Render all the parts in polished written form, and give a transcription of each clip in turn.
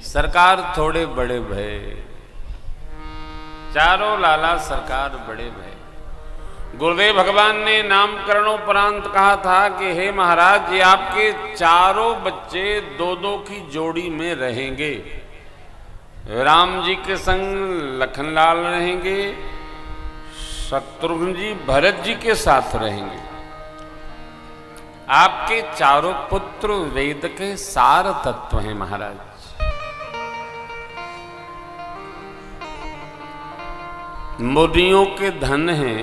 सरकार थोड़े बड़े भय, चारों लाला सरकार बड़े भय। गुरुदेव भगवान ने नामकरणोपरांत कहा था कि हे महाराज, ये आपके चारों बच्चे दो दो की जोड़ी में रहेंगे। राम जी के संग लखनलाल रहेंगे, शत्रुघ्न जी भरत जी के साथ रहेंगे। आपके चारों पुत्र वेद के सार तत्व हैं महाराज। मुनियों के धन हैं,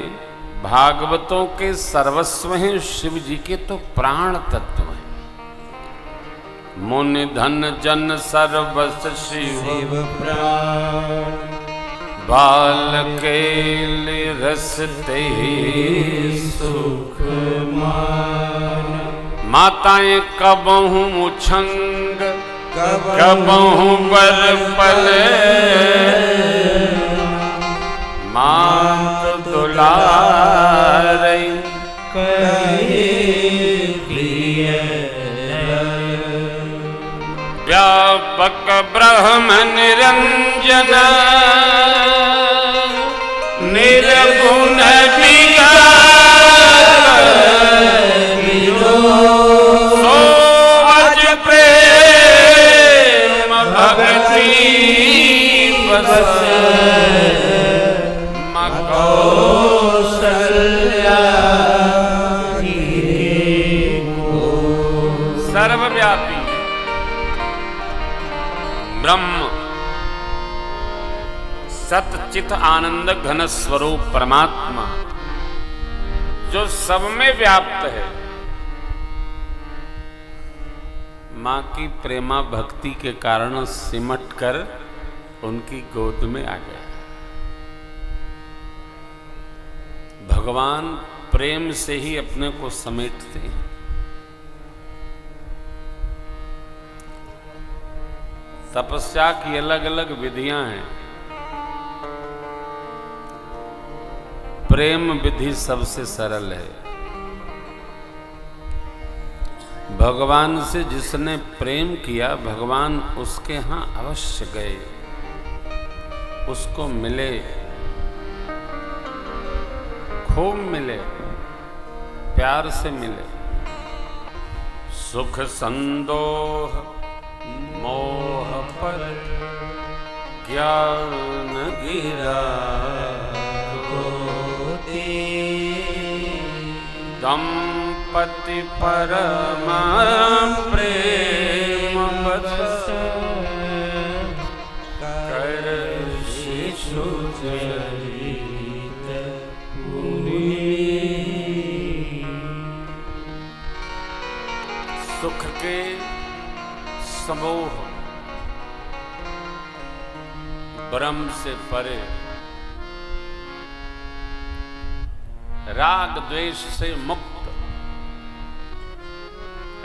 भागवतों के सर्वस्व हैं, शिव जी के तो प्राण तत्व हैं। मुनि धन जन सर्वस्व शिव प्राण, बाल के रसते सुख मान। माताएं कबहू मुछंग कबहू बर पले, मात दुलारई व्यापक ब्रह्म निरंजन, निर्गुण सोवज प्रेम भक्ति बस, सर्वव्यापी ब्रह्म सतचित आनंद घन स्वरूप परमात्मा जो सब में व्याप्त है, मां की प्रेमा भक्ति के कारण सिमट कर उनकी गोद में आ गया। भगवान प्रेम से ही अपने को समेटते हैं। तपस्या की अलग अलग विधियां हैं, प्रेम विधि सबसे सरल है। भगवान से जिसने प्रेम किया, भगवान उसके यहां अवश्य गए, उसको मिले, खूब मिले, प्यार से मिले। सुख संदोह मोह पर ज्ञान गिरा, दंपति परम प्रेम बस, कर शिशु चरित पुनि। सुख के समोह ब्रह्म से परे, राग द्वेष से मुक्त,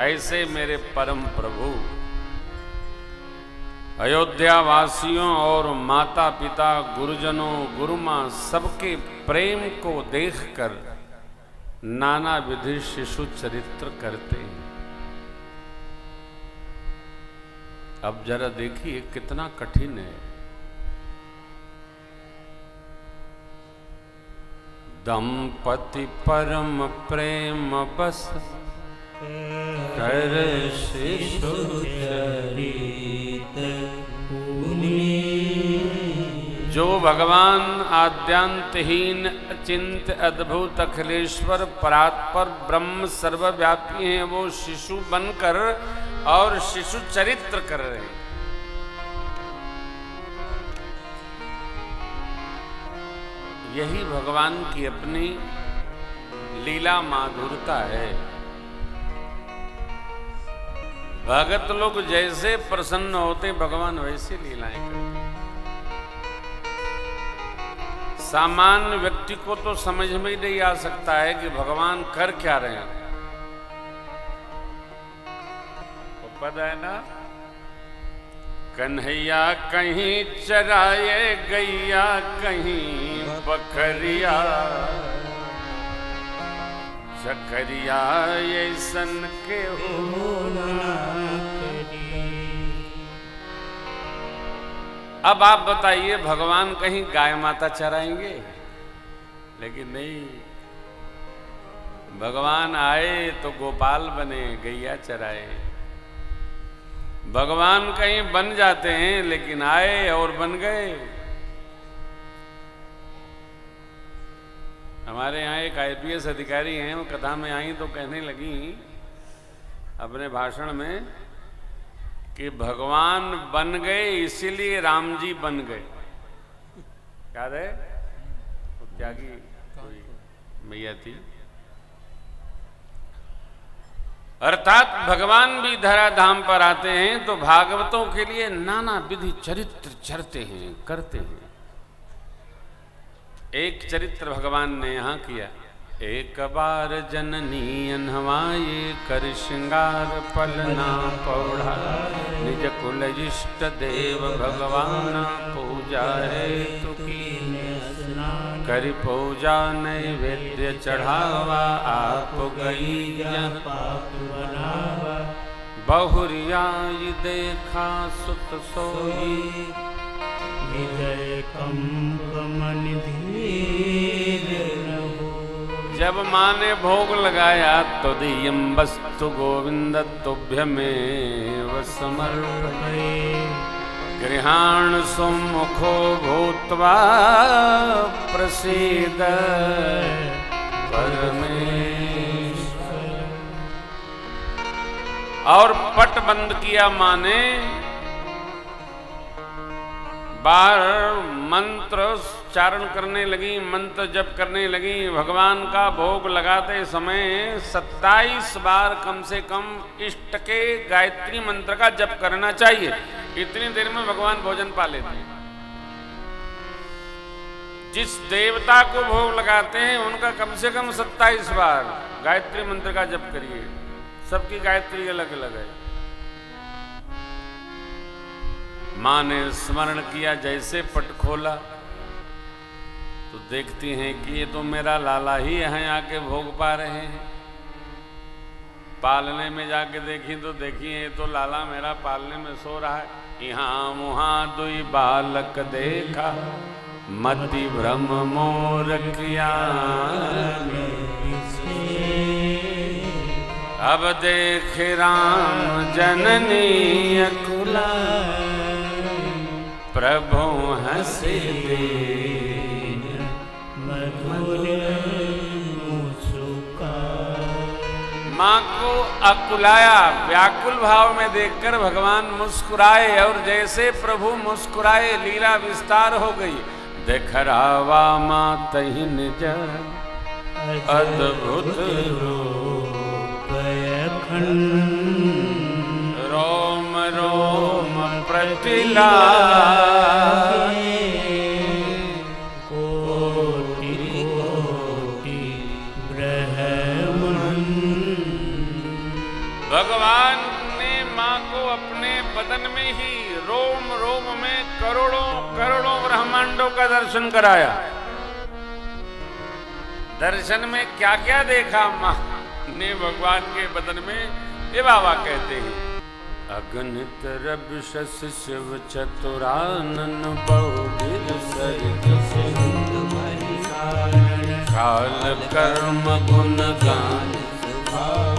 ऐसे मेरे परम प्रभु अयोध्या वासियों और माता पिता गुरुजनों गुरुमां सबके प्रेम को देखकर नाना विधि शिशु चरित्र करते हैं। अब जरा देखिए कितना कठिन है। दंपति परम प्रेम बस, कर शिशु चरित पुनि। जो भगवान आद्यांतहीन अचिंत अद्भुत अखिलेश्वर परात्पर ब्रह्म सर्वव्यापी हैं, वो शिशु बनकर और शिशु चरित्र कर रहे हैं। यही भगवान की अपनी लीला माधुरता है। भगत लोग जैसे प्रसन्न होते, भगवान वैसे लीलाएं करते। सामान्य व्यक्ति को तो समझ में ही नहीं आ सकता है कि भगवान कर क्या रहे हैं। तो पता है ना, कन्हैया कहीं चराए गैया, कहीं बकरिया, चकरिया ऐसन के हो ना। अब आप बताइए, भगवान कहीं गाय माता चराएंगे? लेकिन नहीं, भगवान आए तो गोपाल बने, गैया चराए। भगवान कहीं बन जाते हैं, लेकिन आए और बन गए। हमारे यहाँ एक IPS अधिकारी हैं, वो कथा में आई तो कहने लगी अपने भाषण में कि भगवान बन गए इसीलिए राम जी बन गए। याद है? त्यागी कोई मैया थी। अर्थात भगवान भी धराधाम पर आते हैं तो भागवतों के लिए नाना विधि चरित्र चरते हैं, करते हैं। एक चरित्र भगवान ने यहां किया। एक बार जननी अनहवाये कर श्रृंगार पलना पौढ़ा, निज कुल इष्ट देव भगवान पूजा है तुकी, करि पूजा नैवेद्य चढ़ावा, आप गई पाप बनावा, बहुरिया देखा सुत सोई, हृदय कंप मन धीर न हो। जब माँ ने भोग लगाया तो दियम वस्तु गोविंद तुभ्यमेव समर्पये, गृहाण सुमुखो भूत्वा प्रसीद परमेश्वर। और पट बंद किया माँ ने। बार मंत्र उच्चारण करने लगी, मंत्र जप करने लगी। भगवान का भोग लगाते समय 27 बार कम से कम इष्ट के गायत्री मंत्र का जप करना चाहिए। इतनी देर में भगवान भोजन पा लेते हैं। जिस देवता को भोग लगाते हैं उनका कम से कम 27 बार गायत्री मंत्र का जप करिए। सबकी गायत्री अलग अलग है। माँ ने स्मरण किया, जैसे पट खोला तो देखती हैं कि ये तो मेरा लाला ही यहाँ आके भोग पा रहे हैं। पालने में जाके देखी तो देखी ये तो लाला मेरा पालने में सो रहा है। यहाँ मुहाँ दुई बालक देखा, मति भ्रम मोर किया, अब देख राम जननी अकुला, प्रभु हंसे दीन मधुर मुस्कुरा। माँ को अकुलाया, व्याकुल भाव में देखकर भगवान मुस्कुराए और जैसे प्रभु मुस्कुराए लीला विस्तार हो गई। देखरावा माँ तहि निज अद्भुत रूप अखंड, रोम रोम प्रतिलाए, कोटि कोटि ब्रह्मांड। भगवान ने माँ को अपने बदन में ही रोम रोम में करोड़ों करोड़ों ब्रह्मांडों का दर्शन कराया। दर्शन में क्या क्या देखा माँ ने भगवान के बदन में, ये बाबा कहते हैं। अगणित रवि शश शिव चतुरानन, बहुविध सरित सिंधु भरि कारण, काल कर्म गुण गान सुभाव,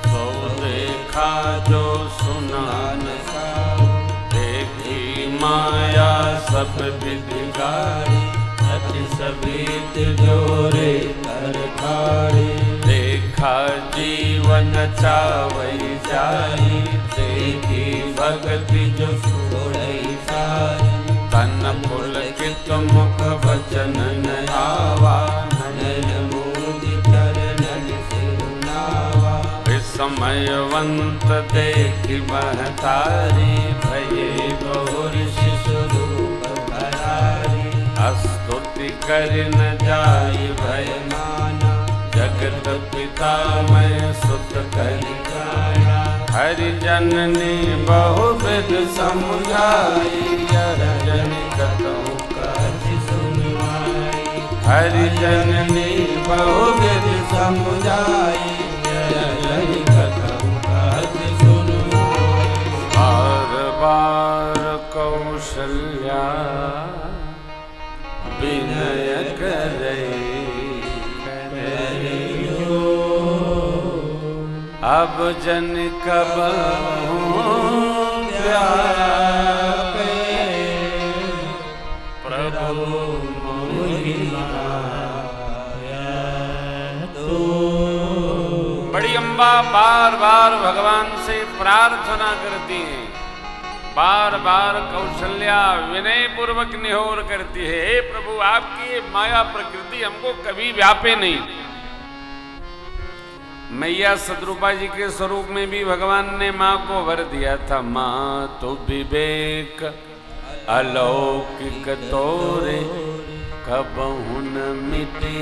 सो देखा जो सुना न साव, देखी माया सब विधि गारी, अति सभीत जोरे कर खाड़ी, देखा जीवन चावई जाई, देखी भक्ति जो छोड़ई सारी, तन पुलकित मुख वचन न आवा, नयन मोदि चरणन सिरुनावा, विस्मयवंत देखी महतारी, भये बहुऋषि स्वरूप भरारी, स्तुति कर न जाई भय माना, जगत पिता मैं सुत करि गाया, हरि जननी बहुविध समुझाई, जनि कतहु काज सुनवाई, हरि जननी बहुविध समुझाई, जनि कतहु काज सुनवाई। बार बार कहूँ कौशल्या विनय करे अब जन कब प्रभु बड़ी अम्बा बार बार भगवान से प्रार्थना करती है, बार बार कौशल्या विनय पूर्वक निहोर करती है, हे प्रभु आपकी माया प्रकृति हमको कभी व्यापे नहीं। मैया सदरूपा जी के स्वरूप में भी भगवान ने माँ को वर दिया था, माँ तो विवेक अलौकिक तोरे कबहु न मिटे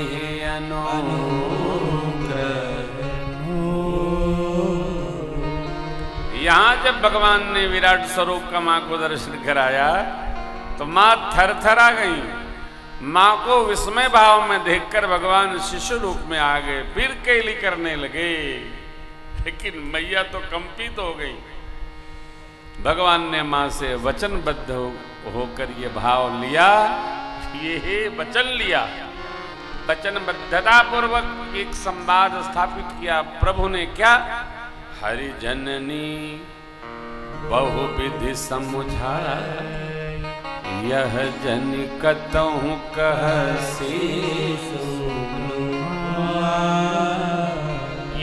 अनुग्रह। यहाँ जब भगवान ने विराट स्वरूप का माँ को दर्शन कराया तो माँ थरथरा गई। माँ को विस्मय भाव में देखकर भगवान शिशु रूप में आ गए, फिर केली करने लगे, लेकिन मैया तो कंपित हो गई। भगवान ने माँ से वचनबद्ध होकर ये भाव लिया, ये वचन लिया, वचनबद्धता पूर्वक एक संवाद स्थापित किया। प्रभु ने क्या, हरि जननी बहुविधि समुझाए यह जन कतहु कहसी।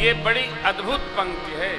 ये बड़ी अद्भुत पंक्ति है।